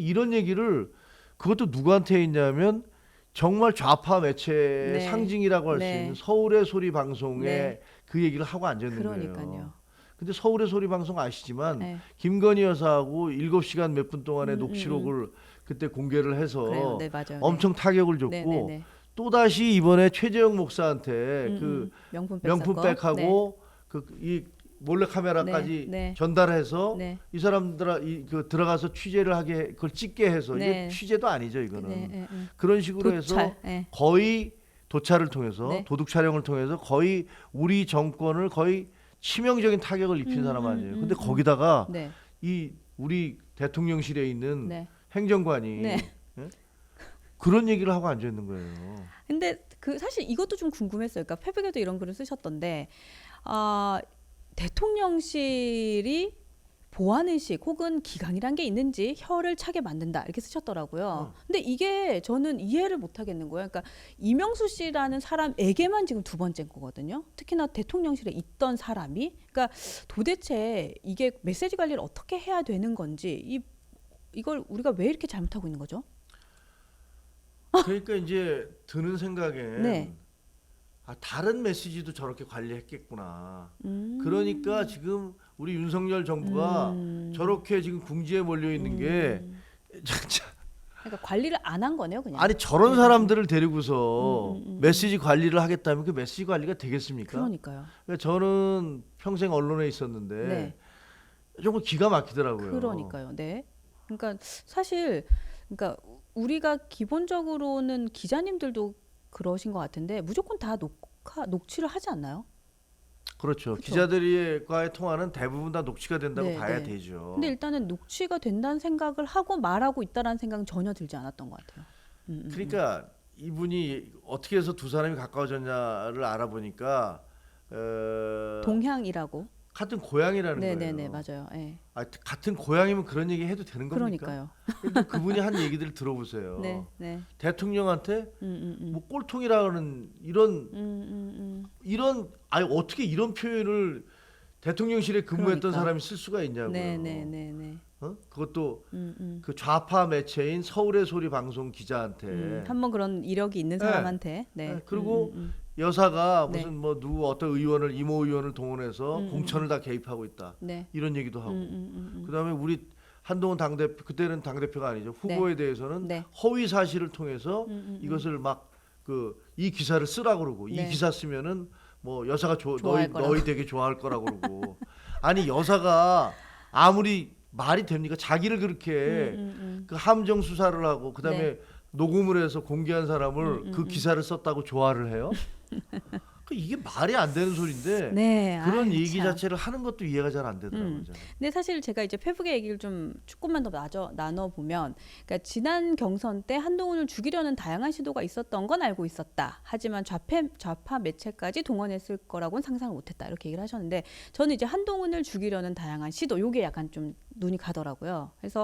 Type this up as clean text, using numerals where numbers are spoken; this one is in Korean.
이런 얘기를 그것도 누구한테 했냐면 정말 좌파 매체의 네. 상징이라고 할 수 네. 있는 서울의 소리 방송에 네. 그 얘기를 하고 앉았는 그러니까요. 거예요. 근데 서울의 소리 방송 아시지만 네. 김건희 여사하고 7시간 몇 분 동안의 음, 녹취록을 그때 공개를 그래요. 해서 네, 맞아요. 엄청 타격을 줬고 네, 네, 네. 또다시 이번에 최재형 목사한테 그 명품 명품 사건. 백하고 그 이 몰래 카메라까지 네, 네. 전달해서 네. 이 사람들 그 들어가서 취재를 하게 그걸 찍게 해서 네. 이게 취재도 아니죠 이거는. 네, 네, 네. 그런 식으로 도찰. 해서 네. 거의 도찰을 통해서 네. 도둑 촬영을 통해서 거의 우리 정권을 거의 치명적인 타격을 입힌 사람 아니에요. 근데 거기다가 네. 이 우리 대통령실에 있는 네. 행정관이 네. 예? 그런 얘기를 하고 앉아 있는 거예요. 근데 그 사실 이것도 좀 궁금했어요. 그러니까 페북에도 이런 글을 쓰셨던데, 아, 대통령실이 보안의식 혹은 기강이란 게 있는지 혀를 차게 만든다 이렇게 쓰셨더라고요. 근데 이게 저는 이해를 못 하겠는 거예요. 그러니까 이명수 씨라는 사람에게만 지금 두 번째인 거거든요. 특히나 대통령실에 있던 사람이, 그러니까 도대체 이게 메시지 관리를 어떻게 해야 되는 건지 이걸 우리가 왜 이렇게 잘못하고 있는 거죠? 그러니까 이제 드는 생각엔 네. 다른 메시지도 저렇게 관리했겠구나. 그러니까 지금 우리 윤석열 정부가 저렇게 지금 궁지에 몰려 있는 게 진짜 그러니까 관리를 안 한 거네요, 그냥. 아니 저런 사람들을 데리고서 메시지 관리를 하겠다면 그 메시지 관리가 되겠습니까? 그러니까요. 그러니까 저는 평생 언론에 있었는데 네. 정말 기가 막히더라고요. 그러니까요. 네. 그러니까 사실 그러니까 우리가 기본적으로는 기자님들도 그러신 것 같은데 무조건 다 녹취를 하지 않나요? 그렇죠. 그쵸? 기자들과의 통화는 대부분 다 녹취가 된다고 네, 봐야 네. 되죠. 근데 일단은 녹취가 된다는 생각을 하고 말하고 있다라는 생각은 전혀 들지 않았던 것 같아요. 그러니까 이분이 어떻게 해서 두 사람이 가까워졌냐를 알아보니까 동향이라고. 같은 고향이라는 네네네, 거예요. 맞아요. 네. 같은 고향이면 그런 얘기 해도 되는 겁니까? 그러니까요. 근데 그분이 한 얘기들을 들어보세요. 네, 네. 대통령한테 뭐 꼴통이라는 이런 아니 어떻게 이런 표현을 대통령실에 근무했던 그러니까. 사람이 쓸 수가 있냐고요. 네네네네. 그것도 그 좌파 매체인 서울의 소리 방송 기자한테. 한번 그런 이력이 있는 네. 사람한테. 네. 그리고 여사가 네. 무슨 뭐 누구 어떤 의원을 이모 의원을 동원해서 공천을 다 개입하고 있다. 네. 이런 얘기도 하고. 그다음에 우리 한동훈 당대표 그때는 당대표가 아니죠. 후보에 대해서는 네. 허위 사실을 통해서 이것을 막 그 이 기사를 쓰라 그러고 네. 이 기사 쓰면은 뭐 여사가 좋아할 거라고. 너희 되게 좋아할 거라고 그러고 아니 여사가 아무리 말이 됩니까? 자기를 그렇게 그 함정 수사를 하고 그다음에 네. 녹음을 해서 공개한 사람을 그 기사를 썼다고 좋아를 해요? 이게 말이 안 되는 소리인데 네. 그런 아이, 얘기 참. 자체를 하는 것도 이해가 잘 안 되더라고요. 저는. 근데 사실 제가 이제 페북의 얘기를 좀 조금만 더 나눠 보면, 그러니까 지난 경선 때 한동훈을 죽이려는 다양한 시도가 있었던 건 알고 있었다. 하지만 좌파 매체까지 동원했을 거라고는 상상을 못했다. 이렇게 얘기를 하셨는데 저는 이제 한동훈을 죽이려는 다양한 시도, 요게 약간 좀 눈이 가더라고요. 그래서